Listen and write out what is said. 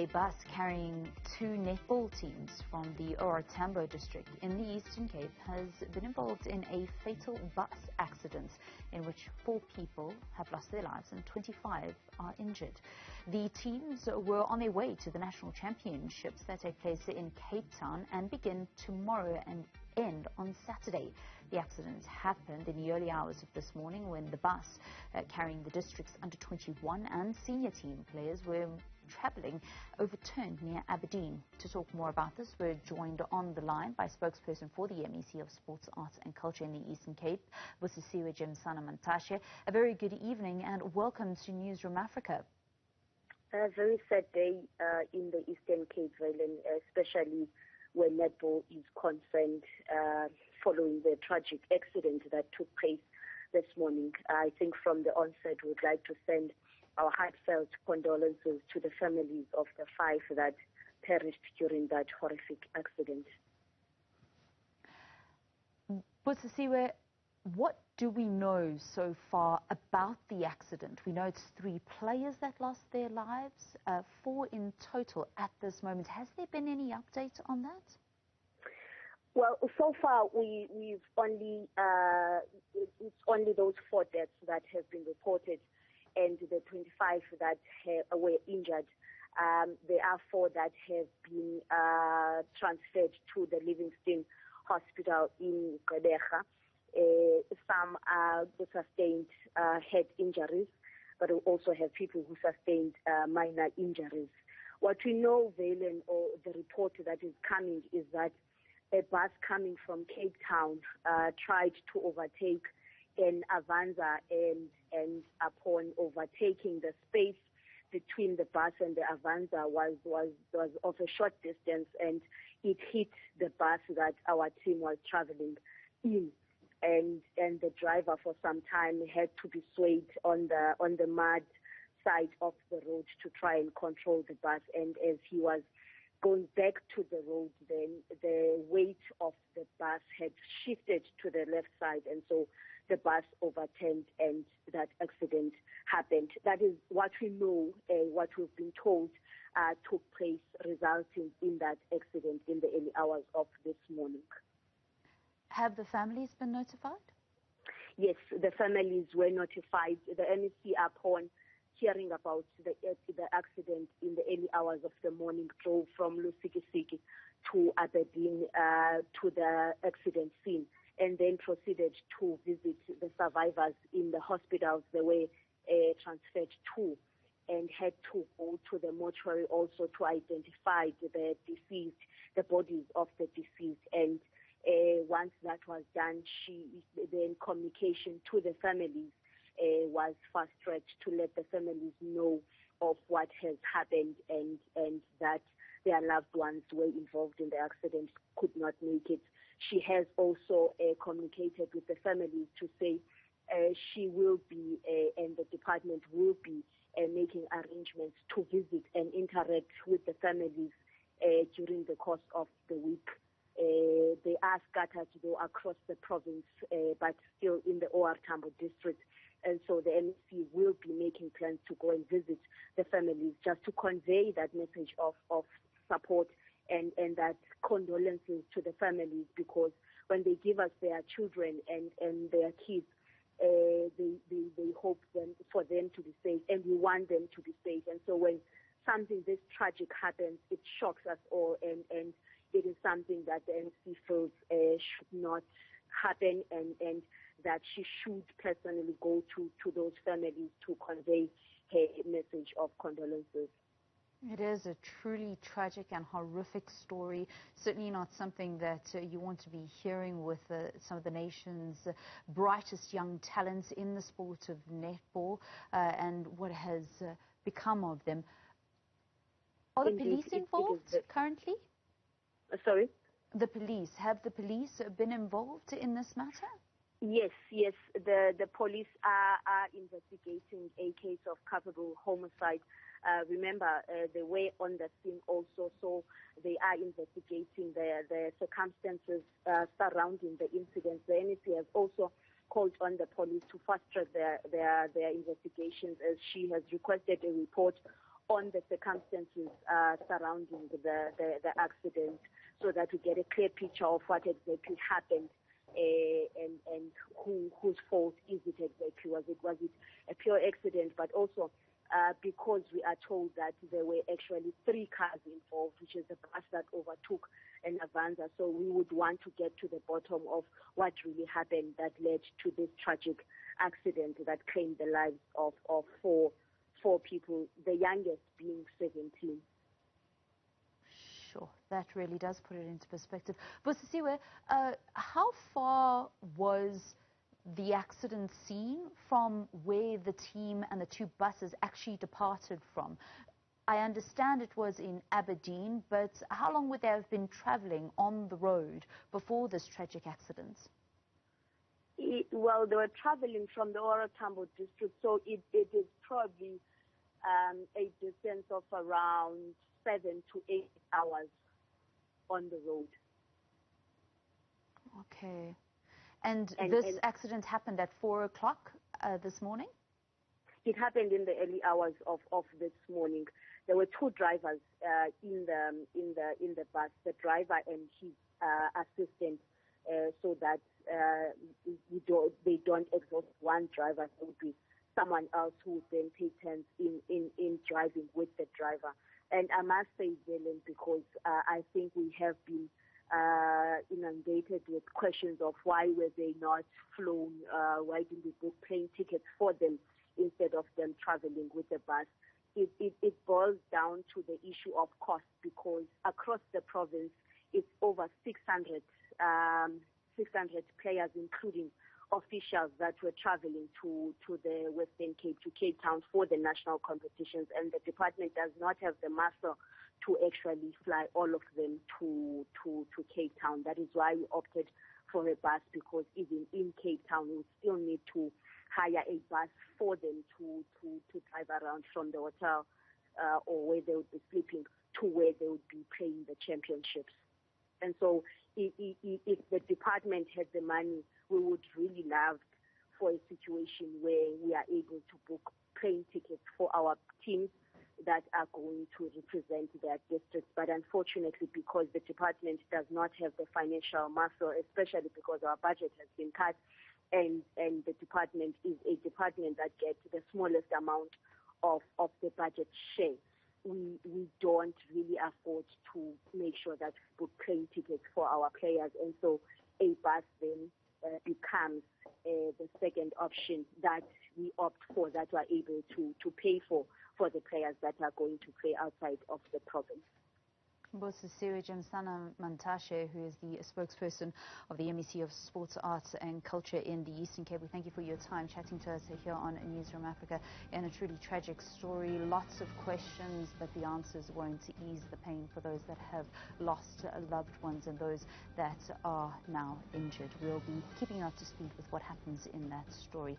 A bus carrying two netball teams from the OR Tambo District in the Eastern Cape has been involved in a fatal bus accident in which 4 people have lost their lives and 25 are injured. The teams were on their way to the national championships that take place in Cape Town and begin tomorrow and end on Saturday. The accident happened in the early hours of this morning when the bus carrying the district's under-21 and senior team players were travelling overturned near Aberdeen. To talk more about this, we're joined on the line by spokesperson for the MEC of Sports, Arts and Culture in the Eastern Cape, Busisiwe Jimsana Mantashe. A very good evening and welcome to Newzroom Afrika. A very sad day in the Eastern Cape, especially where netball is concerned, following the tragic accident that took place this morning. I think from the onset, we'd like to send our heartfelt condolences to the families of the 5 that perished during that horrific accident. Busisiwe, what do we know so far about the accident? We know it's 3 players that lost their lives, 4 in total at this moment. Has there been any update on that? Well, so far we've only it's only those 4 deaths that have been reported, and the 25 that were injured. There are 4 that have been transferred to the Livingston Hospital in Gqeberha. Some sustained head injuries, but we also have people who sustained minor injuries. What we know, Valen, or the report that is coming, is that a bus coming from Cape Town tried to overtake an Avanza, and upon overtaking, the space between the bus and the Avanza was of a short distance, and it hit the bus that our team was traveling in. And the driver for some time had to be swayed on the mud side of the road to try and control the bus. And as he was going back to the road, then the weight of the bus had shifted to the left side, and so the bus overturned and that accident happened. That is what we know, what we've been told took place, resulting in that accident in the early hours of this morning. Have the families been notified? Yes, the families were notified. The MEC, upon hearing about the accident in the early hours of the morning, drove from Lusikisiki to Aberdeen to the accident scene, and then proceeded to visit the survivors in the hospitals they were transferred to, and had to go to the mortuary also to identify the deceased, the bodies of the deceased. And once that was done, then communication to the families was fast-tracked to let the families know of what has happened, and that their loved ones were involved in the accident, could not make it. She has also communicated with the families to say she will be, and the department will be making arrangements to visit and interact with the families during the course of the week. They are scattered though across the province, but still in the OR Tambo District. And so the MEC will be making plans to go and visit the families, just to convey that message of support and that condolences to the families, because when they give us their children and their kids, they hope for them to be safe, and we want them to be safe. And so when something this tragic happens, it shocks us all, and it is something that the MC feels should not happen, and that she should personally go to those families to convey her message of condolences. It is a truly tragic and horrific story, certainly not something that you want to be hearing with some of the nation's brightest young talents in the sport of netball, and what has become of them. Are the police involved currently? Sorry? The police. Have the police been involved in this matter? Yes. The police are investigating a case of culpable homicide. Remember, they were on the scene also, so they are investigating the circumstances surrounding the incident. The NEC has also called on the police to fast-track their investigations, as she has requested a report on the circumstances surrounding the accident, so that we get a clear picture of what exactly happened and whose fault is it exactly. Was it a pure accident? But also because we are told that there were actually 3 cars involved, which is the bus that overtook an Avanza. So we would want to get to the bottom of what really happened that led to this tragic accident that claimed the lives of four people, the youngest being 17. Sure, that really does put it into perspective. Busisiwe, how far was the accident scene from where the team and the 2 buses actually departed from? I understand it was in Aberdeen, but how long would they have been traveling on the road before this tragic accident? Well, they were traveling from the OR Tambo District, so it is probably a distance of around 7 to 8 hours on the road. Okay. And this accident happened at 4 o'clock this morning? It happened in the early hours of this morning. There were 2 drivers in the bus, the driver and his assistant, so that they don't exhaust one driver. There would be someone else who would then take turns in driving with the driver. And I must say, Zelen, because I think we have been inundated with questions of why were they not flown, why didn't we book plane tickets for them instead of them traveling with the bus. It boils down to the issue of cost, because across the province it's over 600 players, including officials that were traveling to the Western Cape, to Cape Town for the national competitions, and the department does not have the muscle to actually fly all of them to Cape Town. That is why we opted for a bus, because even in Cape Town we still need to hire a bus for them to drive around from the hotel or where they would be sleeping to where they would be playing the championships. And so if the department had the money, we would really love for a situation where we are able to book plane tickets for our teams that are going to represent their districts. But unfortunately, because the department does not have the financial muscle, especially because our budget has been cut, and the department is a department that gets the smallest amount of the budget share, we don't really afford to make sure that we book plane tickets for our players. And so a bus then becomes the second option that we opt for, that we are able to pay for the players that are going to play outside of the province. Busisiwe Jimsana Mantashe, who is the spokesperson of the MEC of Sports, Arts and Culture in the Eastern Cape. We thank you for your time chatting to us here on Newzroom Afrika. And a truly tragic story, lots of questions, but the answers won't ease the pain for those that have lost loved ones and those that are now injured. We'll be keeping you up to speed with what happens in that story.